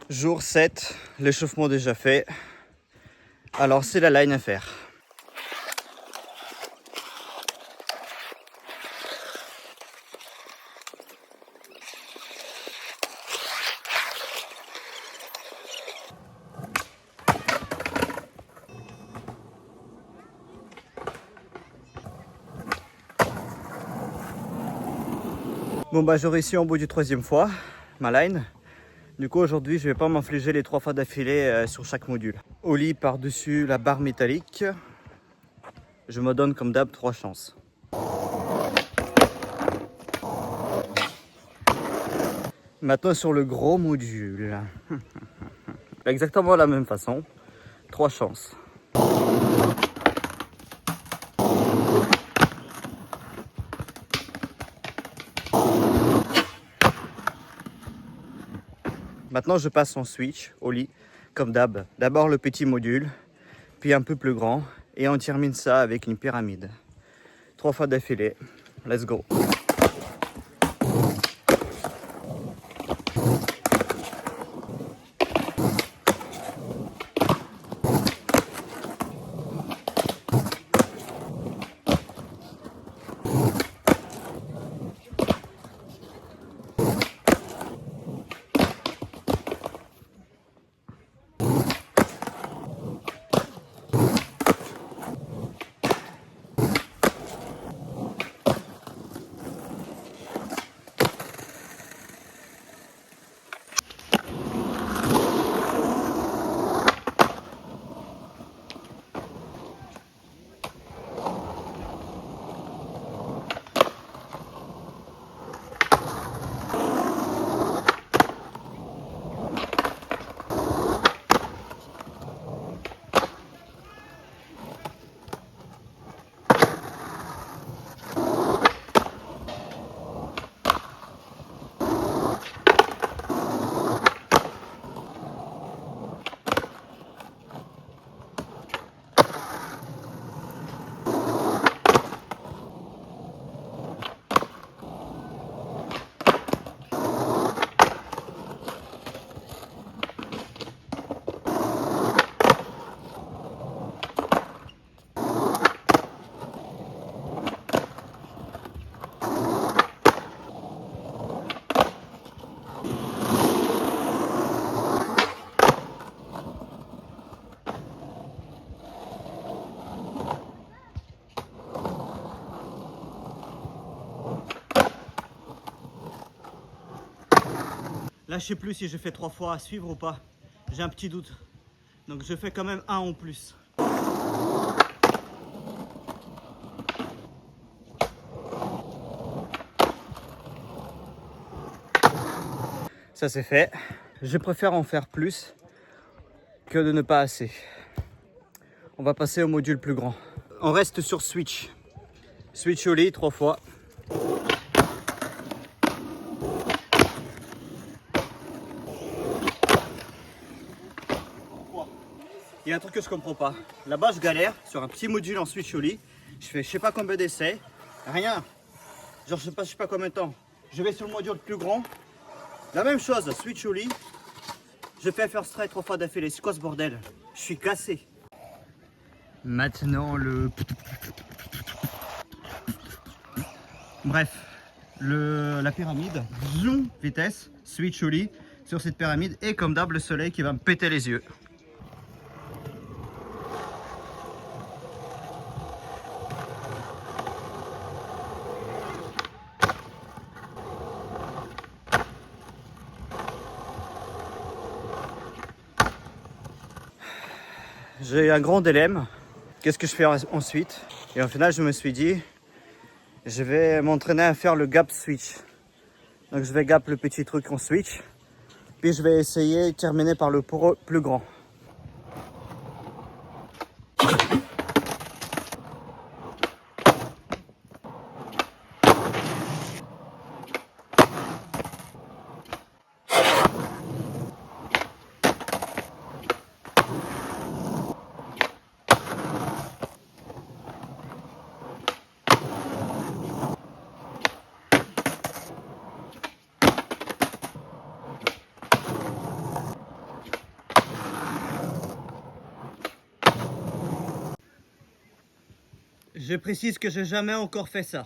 Jour 7, l'échauffement déjà fait. Alors c'est la line à faire. Bon bah j'ai réussi en bout du 3e fois, ma line. Du coup aujourd'hui je vais pas m'infliger les 3 fois d'affilée sur chaque module. Au lit par-dessus la barre métallique, je me donne comme d'hab 3 chances. Maintenant sur le gros module. Exactement de la même façon, 3 chances. Maintenant je passe en switch au lit, comme d'hab. D'abord le petit module, puis un peu plus grand, et on termine ça avec une pyramide. 3 fois d'affilée, let's go. Là, je sais plus si je fais 3 fois à suivre ou pas. J'ai un petit doute. Donc, je fais quand même un en plus. Ça, c'est fait. Je préfère en faire plus que de ne pas assez. On va passer au module plus grand. On reste sur switch. Switch au lit 3 fois. Il y a un truc que je comprends pas. Là-bas, je galère sur un petit module en switch au lit. Je sais pas combien d'essais. Rien. Genre, je sais pas combien de temps. Je vais sur le module plus grand. La même chose, switch au lit. Je fais first try 3 fois d'affilée. C'est quoi ce bordel? Je suis cassé. Maintenant, bref, la pyramide. Zoom, vitesse, switch au lit sur cette pyramide. Et comme d'hab, le soleil qui va me péter les yeux. J'ai un grand dilemme. Qu'est-ce que je fais ensuite? Et au final, je me suis dit, je vais m'entraîner à faire le gap switch. Donc, je vais gap le petit truc en switch. Puis, je vais essayer de terminer par le plus grand. Je précise que j'ai jamais encore fait ça.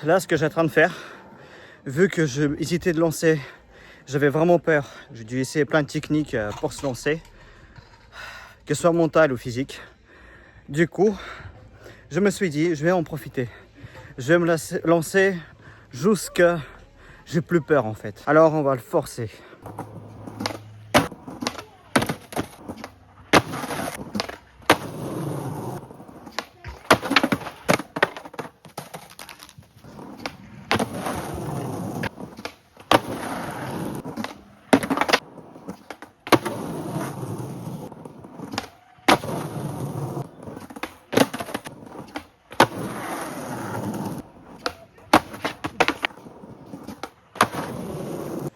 Là, ce que j'ai en train de faire, vu que je hésitais de lancer, j'avais vraiment peur. J'ai dû essayer plein de techniques pour se lancer, que ce soit mental ou physique. Du coup, je me suis dit, je vais en profiter. Je vais me lancer jusqu'à j'ai plus peur en fait. Alors, on va le forcer.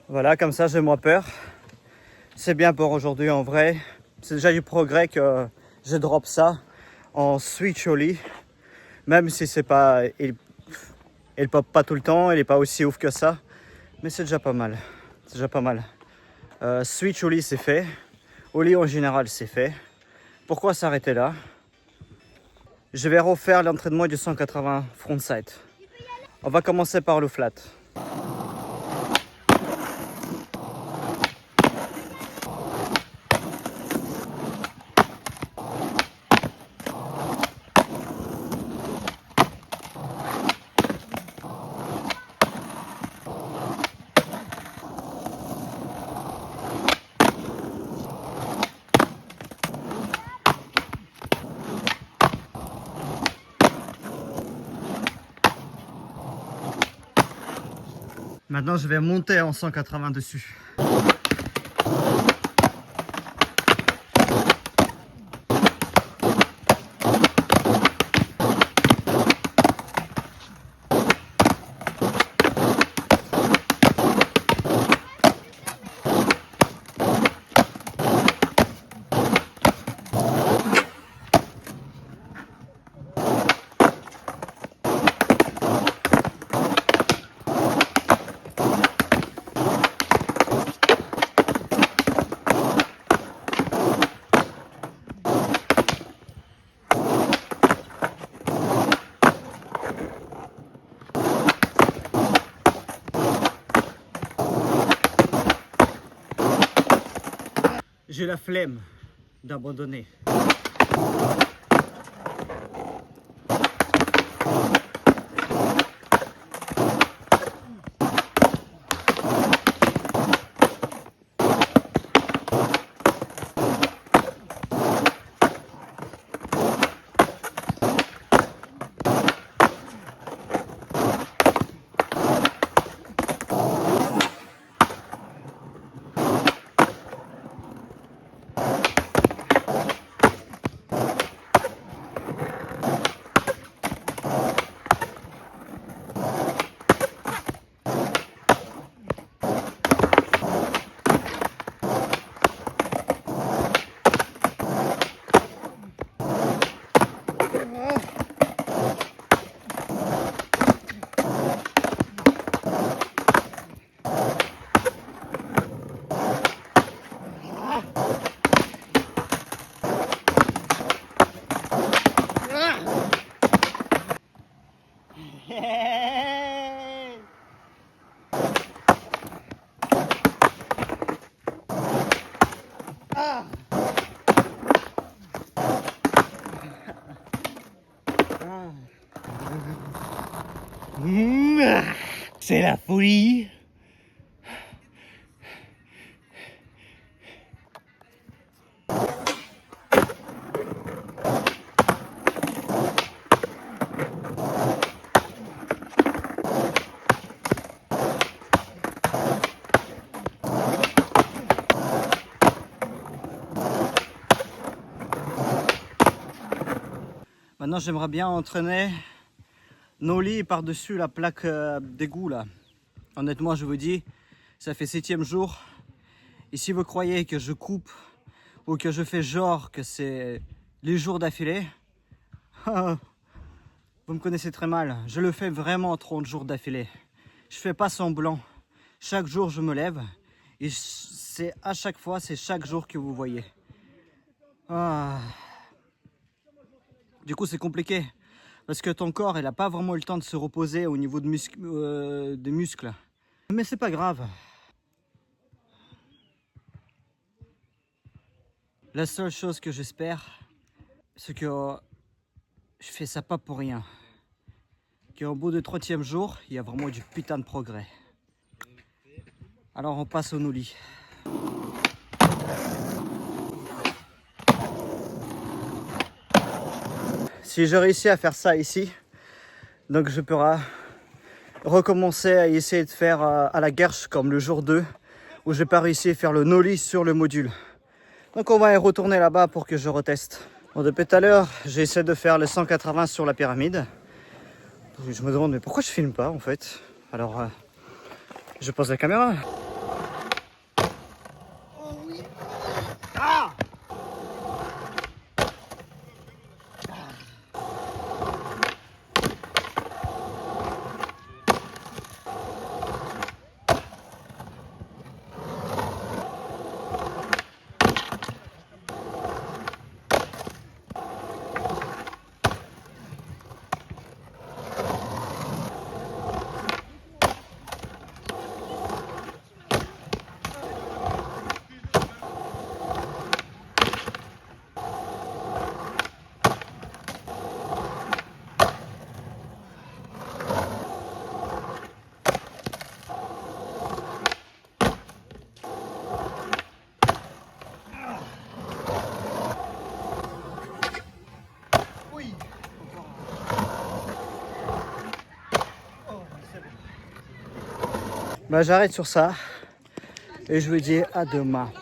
Voilà, comme ça, j'ai moins peur. C'est bien pour aujourd'hui en vrai. C'est déjà du progrès que je drop ça en switch ollie. Même si c'est pas... Il pop pas tout le temps, il est pas aussi ouf que ça. Mais c'est déjà pas mal. C'est déjà pas mal. Switch ollie, c'est fait. Ollie en général, c'est fait. Pourquoi s'arrêter là? Je vais refaire l'entraînement du 180 frontside. On va commencer par le flat. Maintenant, je vais monter en 180 dessus. J'ai la flemme d'abandonner. C'est la folie. Maintenant, j'aimerais bien entraîner nos lits par-dessus la plaque d'égout là. Honnêtement, je vous dis, ça fait 7e jour. Et si vous croyez que je coupe ou que je fais genre que c'est les jours d'affilée, vous me connaissez très mal. Je le fais vraiment 30 jours d'affilée. Je fais pas semblant. Chaque jour, je me lève et c'est à chaque fois, c'est chaque jour que vous voyez. Du coup, c'est compliqué parce que ton corps, il n'a pas vraiment eu le temps de se reposer au niveau des muscles. Mais c'est pas grave. La seule chose que j'espère, c'est que je fais ça pas pour rien. Qu'au bout du 30e jour, il y a vraiment du putain de progrès. Alors on passe au nollie. Si je réussis à faire ça ici, donc je pourrai recommencer à essayer de faire à la Gersh comme le jour 2, où j'ai pas réussi à faire le nollie sur le module. Donc on va y retourner là-bas pour que je reteste. Bon, depuis tout à l'heure, j'ai essayé de faire le 180 sur la pyramide. Je me demande mais pourquoi je filme pas en fait. Alors je pose la caméra. Oh oui. Ah! Bah, j'arrête sur ça et je vous dis à demain.